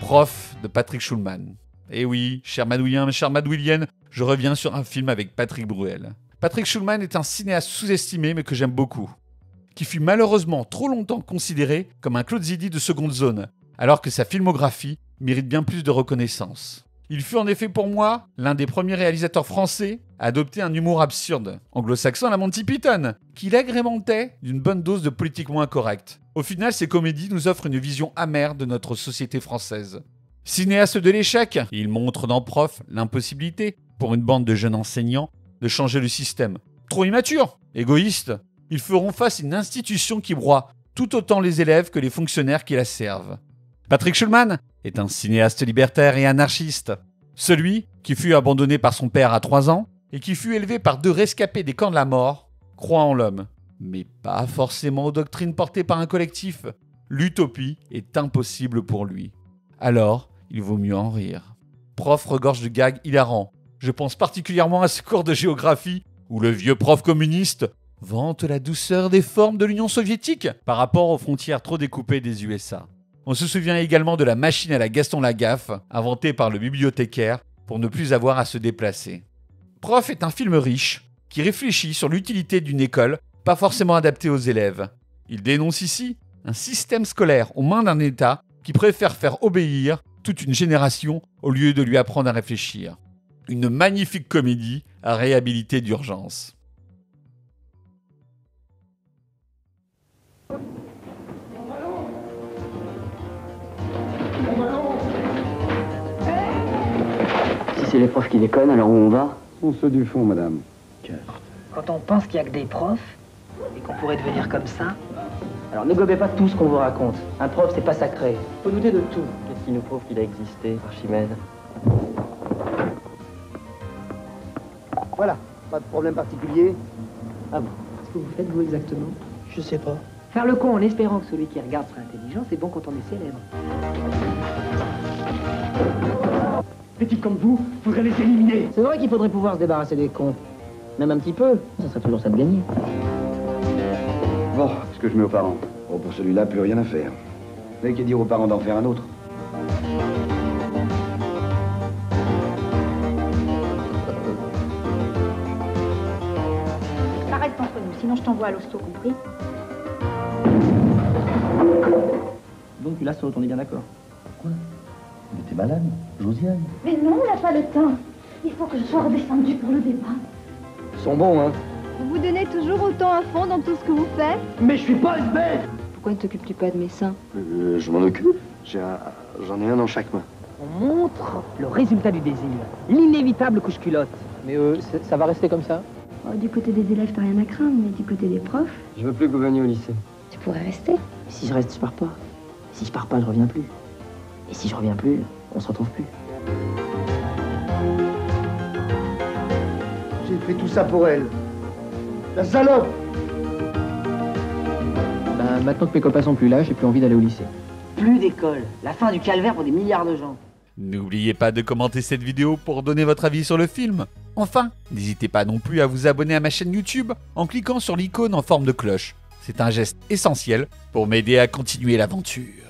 Prof de Patrick Schulman. Eh oui, cher Madouillien, chère Madouillienne, je reviens sur un film avec Patrick Bruel. Patrick Schulman est un cinéaste sous-estimé mais que j'aime beaucoup, qui fut malheureusement trop longtemps considéré comme un Claude Zidi de seconde zone, alors que sa filmographie mérite bien plus de reconnaissance. Il fut en effet pour moi l'un des premiers réalisateurs français à adopter un humour absurde, anglo-saxon à la Monty Python, qu'il agrémentait d'une bonne dose de politiquement incorrect. Au final, ses comédies nous offrent une vision amère de notre société française. Cinéaste de l'échec, il montre dans Prof l'impossibilité, pour une bande de jeunes enseignants, de changer le système. Trop immature, égoïste, ils feront face à une institution qui broie tout autant les élèves que les fonctionnaires qui la servent. Patrick Schulman est un cinéaste libertaire et anarchiste. Celui qui fut abandonné par son père à 3 ans et qui fut élevé par 2 rescapés des camps de la mort, croit en l'homme. Mais pas forcément aux doctrines portées par un collectif. L'utopie est impossible pour lui. Alors, il vaut mieux en rire. Prof regorge de gags hilarants. Je pense particulièrement à ce cours de géographie où le vieux prof communiste vante la douceur des formes de l'Union soviétique par rapport aux frontières trop découpées des USA. On se souvient également de la machine à la Gaston Lagaffe, inventée par le bibliothécaire pour ne plus avoir à se déplacer. Prof est un film riche qui réfléchit sur l'utilité d'une école pas forcément adaptée aux élèves. Il dénonce ici un système scolaire aux mains d'un État qui préfère faire obéir toute une génération au lieu de lui apprendre à réfléchir. Une magnifique comédie à réhabiliter d'urgence. Si c'est les profs qui déconnent, alors où on va? On se du fond, madame. Quand on pense qu'il n'y a que des profs, et qu'on pourrait devenir comme ça... Alors ne gobez pas tout ce qu'on vous raconte. Un prof, c'est pas sacré. Faut douter de tout. Qu'est-ce qui nous prouve qu'il a existé, Archimède? Voilà, pas de problème particulier. Ah bon? Qu'est-ce que vous faites, vous, exactement? Je sais pas. Faire le con en espérant que celui qui regarde sera intelligent, c'est bon quand on est célèbre. Les types comme vous, faudrait les éliminer. C'est vrai qu'il faudrait pouvoir se débarrasser des cons. Même un petit peu. Ça serait toujours ça de gagner. Bon, ce que je mets aux parents. Bon, pour celui-là, plus rien à faire. Vous n'avez qu'à dire aux parents d'en faire un autre. Ça reste entre nous, sinon je t'envoie à l'hosto, compris? Donc là, on est bien d'accord. Quoi? Mais t'es malade, Josiane. Mais non, on n'a pas le temps. Il faut que je sois redescendue pour le débat. Ils sont bons, hein. Vous vous donnez toujours autant à fond dans tout ce que vous faites? Mais je suis pas une bête. Pourquoi ne t'occupes-tu pas de mes seins? Je m'en occupe. J'en ai un dans chaque main. On montre le résultat du désir, l'inévitable couche-culotte. Mais ça va rester comme ça? Oh, du côté des élèves, t'as rien à craindre, mais du côté des profs... Je veux plus que vous veniez au lycée. Tu pourrais rester. Si je reste, je pars pas. Si je pars pas, je reviens plus. Et si je reviens plus, on se retrouve plus. J'ai fait tout ça pour elle. La salope. Bah, maintenant que mes copains sont plus là, j'ai plus envie d'aller au lycée. Plus d'école, la fin du calvaire pour des milliards de gens. N'oubliez pas de commenter cette vidéo pour donner votre avis sur le film. Enfin, n'hésitez pas non plus à vous abonner à ma chaîne YouTube en cliquant sur l'icône en forme de cloche. C'est un geste essentiel pour m'aider à continuer l'aventure.